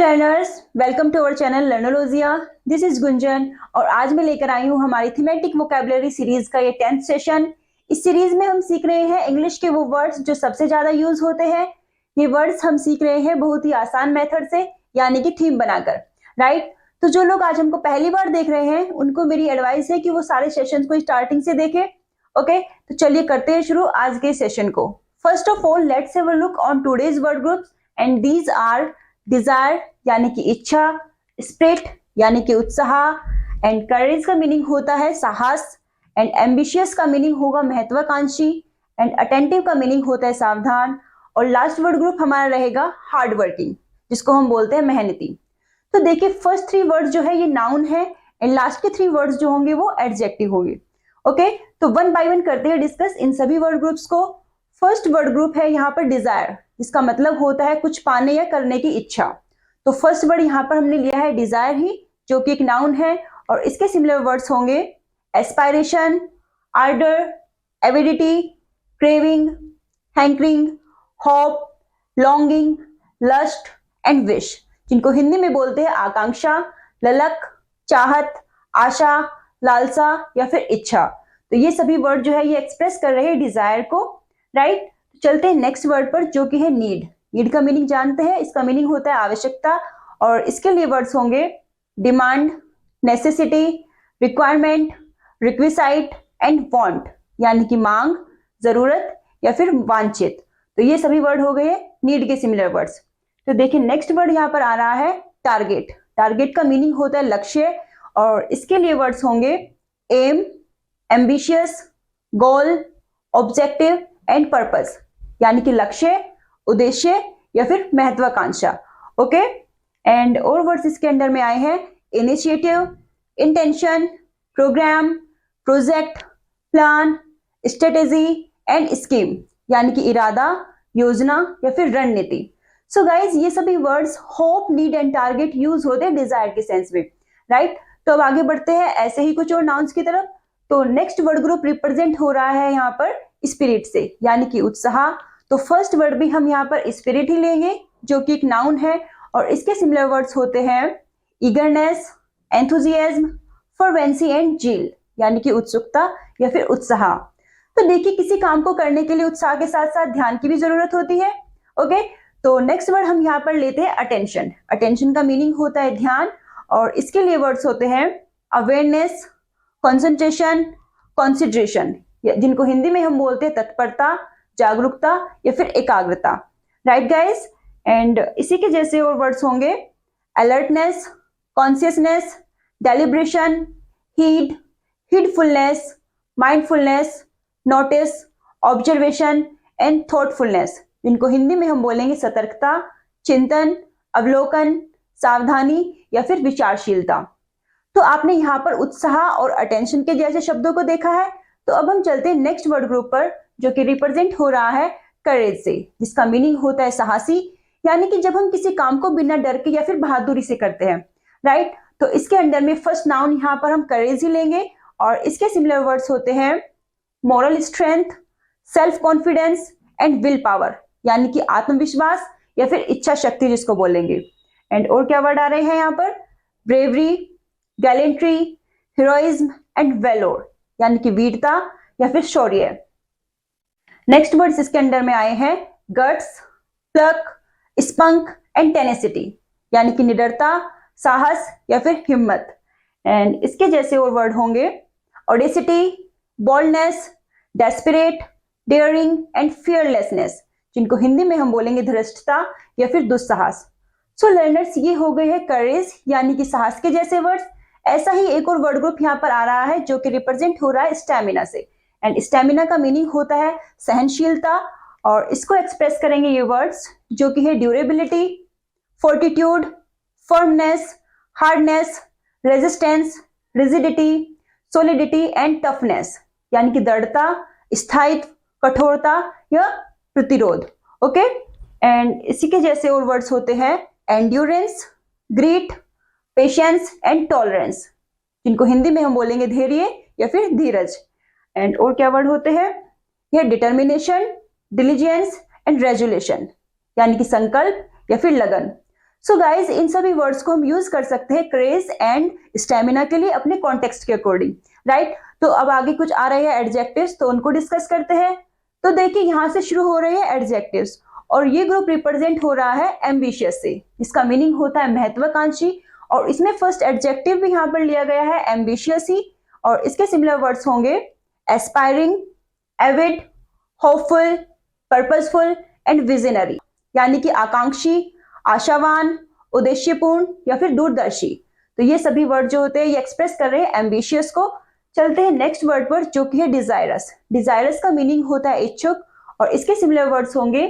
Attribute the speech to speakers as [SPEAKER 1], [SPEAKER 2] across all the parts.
[SPEAKER 1] Learners, welcome to our channel Learnologia. This is Gunjan और आज मैं लेकर आई हूँ हमारी थीमेटिक वोकैबुलरी सीरीज का ये 10th सेशन। इस सीरीज में हम सीख रहे हैं इंग्लिश के वो वर्ड्स जो सबसे ज्यादा यूज होते हैं। ये वर्ड्स हम सीख रहे हैं बहुत ही आसान मेथड से, यानी कि थीम बनाकर। राइट, तो जो लोग आज हमको पहली बार देख रहे हैं उनको मेरी एडवाइस है कि वो सारे सेशन को स्टार्टिंग से देखें। ओके, तो चलिए करते हैं शुरू आज के सेशन को। First of all let's have a look on today's word groups and these are desire यानी कि इच्छा, स्पिरिट यानी कि उत्साह, एंड करेज का मीनिंग होता है साहस, एंड एम्बिशियस का मीनिंग होगा महत्वाकांक्षी, एंड अटेंटिव का मीनिंग होता है सावधान, और लास्ट वर्ड ग्रुप हमारा रहेगा हार्ड वर्किंग, जिसको हम बोलते हैं मेहनती। तो देखिए फर्स्ट 3 वर्ड्स जो है ये नाउन है एंड लास्ट के 3 वर्ड्स जो होंगे वो एडजेक्टिव होंगे। ओके, तो वन बाय वन करते हैं डिस्कस इन सभी वर्ड ग्रुप्स को। फर्स्ट वर्ड ग्रुप है यहाँ पर डिजायर, जिसका मतलब होता है कुछ पाने या करने की इच्छा। तो फर्स्ट वर्ड यहाँ पर हमने लिया है डिजायर ही, जो कि एक नाउन है, और इसके सिमिलर वर्ड्स होंगे aspiration, order, avidity, craving, hankering, hope, longing, lust and wish, जिनको हिंदी में बोलते हैं आकांक्षा, ललक, चाहत, आशा, लालसा या फिर इच्छा। तो ये सभी वर्ड जो है ये एक्सप्रेस कर रहे हैं डिजायर को। राइट, चलते हैं नेक्स्ट वर्ड पर जो कि है नीड। नीड का मीनिंग जानते हैं, इसका मीनिंग होता है आवश्यकता, और इसके लिए वर्ड्स होंगे demand, necessity, requirement, requisite and want, यानी कि मांग, जरूरत या फिर वांछित। तो ये सभी वर्ड हो गए नीड के सिमिलर वर्ड्स। तो देखिए नेक्स्ट वर्ड यहाँ पर आ रहा है टारगेट। टारगेट का मीनिंग होता है लक्ष्य, और इसके लिए वर्ड्स होंगे aim, ambitious, goal, objective and purpose, यानी कि लक्ष्य, उद्देश्य या फिर महत्वाकांक्षा। ओके, एंड और वर्ड्स इसके अंदर में आए हैं initiative, intention, programme, project, plan, strategy and scheme, यानी कि इरादा, योजना या फिर रणनीति। सो गाइज ये सभी words hope, need and target use होते हैं डिजायर के सेंस में। राइट, तो अब आगे बढ़ते हैं ऐसे ही कुछ और नाउन्स की तरफ। तो नेक्स्ट वर्ड ग्रुप रिप्रेजेंट हो रहा है यहाँ पर स्पिरिट से, यानी कि उत्साह। तो फर्स्ट वर्ड भी हम यहाँ पर स्पिरिट ही लेंगे, जो कि एक नाउन है, और इसके सिमिलर वर्ड्स होते हैं ईगरनेस, एंथुजियाज्म, फर्वेंसी एंड जील, यानी कि उत्सुकता या फिर उत्साह। तो देखिए किसी काम को करने के लिए उत्साह के साथ साथ ध्यान की भी जरूरत होती है। ओके, तो नेक्स्ट वर्ड हम यहाँ पर लेते हैं अटेंशन। अटेंशन का मीनिंग होता है ध्यान, और इसके लिए वर्ड्स होते हैं अवेयरनेस, कंसंट्रेशन, कंसिडरेशन, जिनको हिंदी में हम बोलते हैं तत्परता, जागरूकता या फिर एकाग्रता। राइट गाइस, एंड इसी के जैसे और वर्ड्स होंगे alertness, consciousness, deliberation, heed, heedfulness, mindfulness, notice, observation and thoughtfulness, जिनको हिंदी में हम बोलेंगे सतर्कता, चिंतन, अवलोकन, सावधानी या फिर विचारशीलता। तो आपने यहाँ पर उत्साह और अटेंशन के जैसे शब्दों को देखा है। तो अब हम चलते हैं नेक्स्ट वर्ड ग्रुप पर, जो कि रिप्रेजेंट हो रहा है करेज से, जिसका मीनिंग होता है साहसी, यानी कि जब हम किसी काम को बिना डर के या फिर बहादुरी से करते हैं। राइट, तो इसके अंदर में फर्स्ट नाउन यहाँ पर हम करेज ही लेंगे, और इसके सिमिलर वर्ड्स होते हैं moral strength, self confidence and will power, यानी कि आत्मविश्वास या फिर इच्छा शक्ति जिसको बोलेंगे। एंड और क्या वर्ड आ रहे हैं यहाँ पर bravery, gallantry, heroism and valour, यानी कि वीरता या फिर शौर्य। नेक्स्ट वर्ड्स इसके अंदर में आए हैं गट्स, प्लक, स्पंक एंड टेनेसिटी, यानी कि निडरता, साहस या फिर हिम्मत। एंड इसके जैसे और वर्ड होंगे audacity, boldness, desperate, daring and fearlessness, जिनको हिंदी में हम बोलेंगे धृष्टता या फिर दुस्साहस। सो लर्नर्स ये हो गए हैं करेज यानी कि साहस के जैसे वर्ड्स। ऐसा ही एक और वर्ड ग्रुप यहाँ पर आ रहा है जो कि रिप्रेजेंट हो रहा है स्टैमिना से, एंड स्टैमिना का मीनिंग होता है सहनशीलता, और इसको एक्सप्रेस करेंगे ये वर्ड्स जो कि है durability, fortitude, firmness, hardness, resistance, rigidity, solidity and toughness, यानी कि दृढ़ता, स्थायित्व, कठोरता या प्रतिरोध। ओके, एंड इसी के जैसे और वर्ड्स होते हैं endurance, greet, patience and tolerance, जिनको हिंदी में हम बोलेंगे धैर्य या फिर धीरज। एंड और क्या वर्ड होते हैं ये डिटर्मिनेशन, डिलीजेंस एंड रेजुलेशन, यानी कि संकल्प या फिर लगन। सो गाइज इन सभी वर्ड्स को हम यूज कर सकते हैं क्रेज एंड स्टेमिना के लिए अपने कॉन्टेक्स्ट के अकॉर्डिंग, राइट। तो अब आगे कुछ आ रहे हैं एडजेक्टिव्स, तो उनको डिस्कस करते हैं। तो देखिए यहाँ से शुरू हो रहे हैं एडजेक्टिव्स, और ये ग्रुप रिप्रेजेंट हो रहा है एम्बिशियस से, जिसका मीनिंग होता है महत्वाकांक्षी, और इसमें फर्स्ट एडजेक्टिव भी यहाँ पर लिया गया है एम्बिशियस ही, और इसके सिमिलर वर्ड्स होंगे aspiring, Avid, hopeful, purposeful and visionary, यानी कि आकांक्षी, आशावान, उद्देश्यपूर्ण या फिर दूरदर्शी। तो ये सभी वर्ड जो होते हैं ये एक्सप्रेस कर रहे हैं एम्बिशियस को। चलते हैं नेक्स्ट वर्ड पर, जो कि है डिजायरस। डिजायरस का मीनिंग होता है इच्छुक, और इसके सिमिलर वर्ड्स होंगे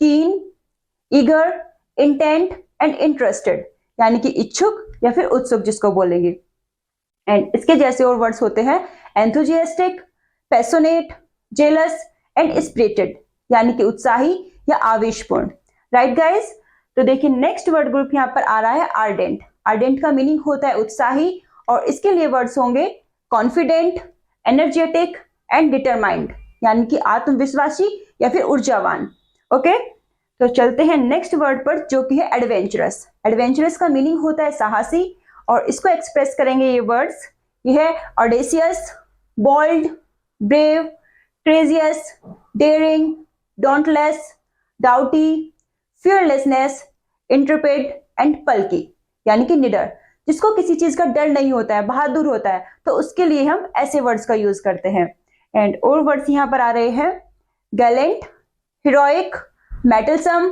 [SPEAKER 1] कीन, ईगर, इंटेंट एंड इंटरेस्टेड, यानी कि इच्छुक या फिर उत्सुक जिसको बोलेंगे। एंड इसके जैसे और वर्ड्स होते हैं enthusiastic, passionate, jealous and spirited, यानी कि उत्साही या आवेशपूर्ण, राइट गाइस। तो देखिए नेक्स्ट वर्ड ग्रुप यहाँ पर आ रहा है आर्डेंट। आर्डेंट का मीनिंग होता है उत्साही, और इसके लिए वर्ड्स होंगे कॉन्फिडेंट, एनर्जेटिक एंड डिटरमाइंड, यानी कि आत्मविश्वासी या फिर ऊर्जावान। ओके, तो चलते हैं नेक्स्ट वर्ड पर, जो कि है एडवेंचरस। एडवेंचरस का मीनिंग होता है साहसी, और इसको एक्सप्रेस करेंगे ये वर्ड्स, ये है audacious, bold, brave, courageous, daring, dauntless, doughty, fearlessness, intrepid and plucky, यानी कि निडर, जिसको किसी चीज का डर नहीं होता है, बहादुर होता है, तो उसके लिए हम ऐसे वर्ड्स का यूज करते हैं। एंड और वर्ड्स यहाँ पर आ रहे हैं गैलेंट, हीरोइक, मेटलसम,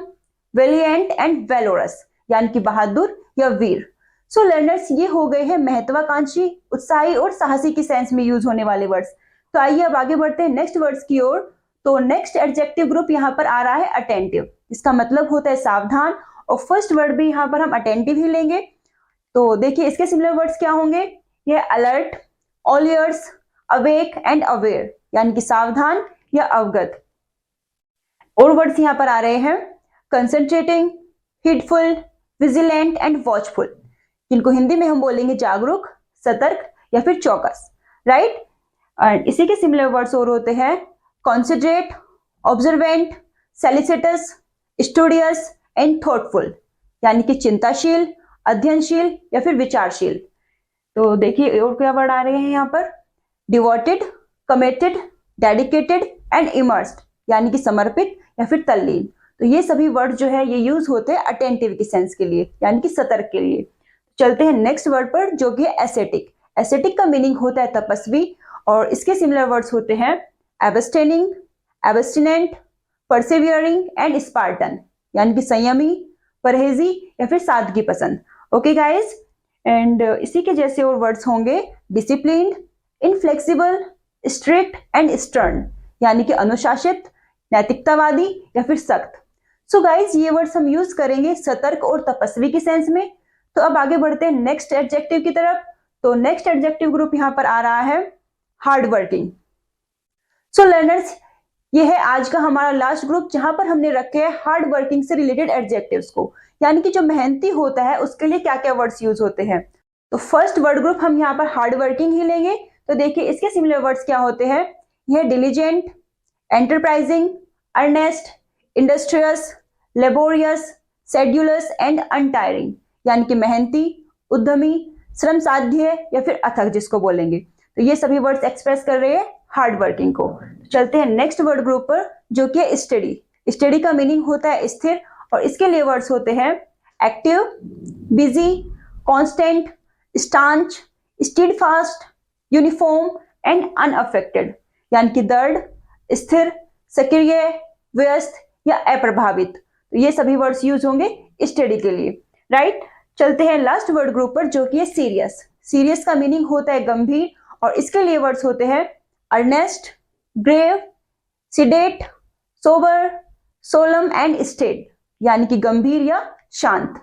[SPEAKER 1] वेलिएंट एंड वेलोरस, यानी कि बहादुर या वीर। सो लर्नर्स, ये हो गए हैं महत्वाकांक्षी, उत्साही और साहसी की सेंस में यूज होने वाले वर्ड्स। तो आइए अब आगे बढ़ते हैं नेक्स्ट वर्ड्स की ओर। तो नेक्स्ट एडजेक्टिव ग्रुप यहाँ पर आ रहा है अटेंटिव। इसका मतलब होता है सावधान, और फर्स्ट वर्ड भी यहाँ पर हम अटेंटिव ही लेंगे। तो देखिए इसके सिमिलर वर्ड्स क्या होंगे, ये alert, all years, awake and aware, यानी कि सावधान या अवगत। और वर्ड्स यहाँ पर आ रहे हैं कंसंट्रेटिंग, हीडफुल, विजिलेंट एंड वॉचफुल, जिनको हिंदी में हम बोलेंगे जागरूक, सतर्क या फिर चौकस, राइट। एंड इसी के सिमिलर वर्ड्स और होते हैं कॉन्सिडरेट, ऑब्जर्वेंट, सेलिसिटस, स्टूडियस एंड थॉटफुल, यानी कि चिंताशील, अध्ययनशील या फिर विचारशील। तो देखिए और क्या वर्ड आ रहे हैं यहाँ पर, devoted, committed, dedicated and immersed, यानी कि समर्पित या फिर तल्लीन। तो ये सभी वर्ड जो है ये यूज होते हैं अटेंटिव की सेंस के लिए, यानी कि सतर्क के लिए। चलते हैं नेक्स्ट वर्ड पर, जो कि है एसेटिक। एसेटिक का मीनिंग होता है तपस्वी, और इसके सिमिलर वर्ड्स होते हैं एब्स्टेनिंग, एब्स्टिनेंट, परसेवियरिंग एंड स्पार्टन, यानी कि संयमी, परहेजी या फिर सादगी पसंद। ओके गाइस, एंड इसी के जैसे और वर्ड्स होंगे disciplined, inflexible, strict and stern, यानी कि अनुशासित, नैतिकतावादी या फिर सख्त। सो गाइस ये वर्ड्स हम यूज करेंगे सतर्क और तपस्वी की सेंस में। तो अब आगे बढ़ते हैं नेक्स्ट एडजेक्टिव की तरफ। तो नेक्स्ट एडजेक्टिव ग्रुप यहाँ पर आ रहा है हार्ड वर्किंग। सो लर्नर्स, ये है आज का हमारा लास्ट ग्रुप, जहां पर हमने रखे हैं हार्ड वर्किंग से रिलेटेड एडजेक्टिव्स को, यानी कि जो मेहनती होता है उसके लिए क्या क्या वर्ड्स यूज होते हैं। तो फर्स्ट वर्ड ग्रुप हम यहाँ पर हार्ड वर्किंग ही लेंगे। तो देखिए इसके सिमिलर वर्ड्स क्या होते हैं, यह diligent, enterprising, earnest, industrious, laborious, sedulous and untiring, यानी कि मेहनती, उद्यमी, श्रम साध्य या फिर अथक जिसको बोलेंगे। तो ये सभी वर्ड्स एक्सप्रेस कर रहे हैं हार्ड वर्किंग को। चलते हैं नेक्स्ट वर्ड ग्रुप पर, जो कि है स्टडी। स्टडी का मीनिंग होता है स्थिर, और इसके लिए वर्ड्स होते हैं active, busy, constant, staunch, steadfast, uniform and unaffected, यानी कि दृढ़, स्थिर, सक्रिय, व्यस्त या अप्रभावित। तो ये सभी वर्ड्स यूज होंगे स्टडी के लिए, राइट। चलते हैं लास्ट वर्ड ग्रुप पर, जो कि है सीरियस। सीरियस का मीनिंग होता है गंभीर, और इसके लिए वर्ड्स होते हैं earnest, grave, sedate, sober, solemn and staid, यानी कि गंभीर या शांत।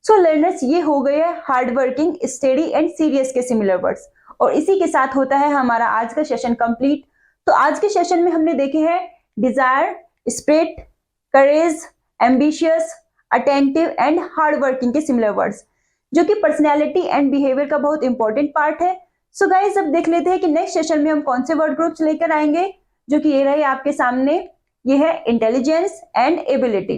[SPEAKER 1] सो लर्नर्स, ये हो गए hard working, steady and serious के सिमिलर वर्ड्स, और इसी के साथ होता है हमारा आज का सेशन कंप्लीट। तो आज के सेशन में हमने देखे हैं desire, spirit, courage, ambitious, attentive and hard working के सिमिलर वर्ड्स, जो कि पर्सनैलिटी एंड बिहेवियर का बहुत इंपॉर्टेंट पार्ट है। सो गाइज अब देख लेते हैं कि नेक्स्ट सेशन में हम कौन से वर्ड ग्रुप्स लेकर आएंगे, जो कि ये रहे आपके सामने। ये है इंटेलिजेंस एंड एबिलिटी।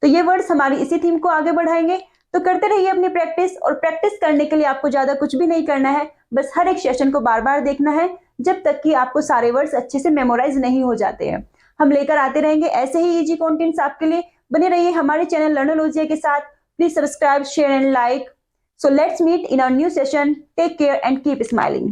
[SPEAKER 1] तो ये वर्ड्स हमारी इसी थीम को आगे बढ़ाएंगे। तो करते रहिए अपनी प्रैक्टिस, और प्रैक्टिस करने के लिए आपको ज्यादा कुछ भी नहीं करना है, बस हर एक सेशन को बार बार देखना है जब तक कि आपको सारे वर्ड्स अच्छे से मेमोराइज नहीं हो जाते हैं। हम लेकर आते रहेंगे ऐसे ही इजी कंटेंट्स आपके लिए। बने रहिए हमारे चैनल लर्नोलॉजिया के साथ। Please subscribe, share and like. So let's meet in our new session. Take care and keep smiling.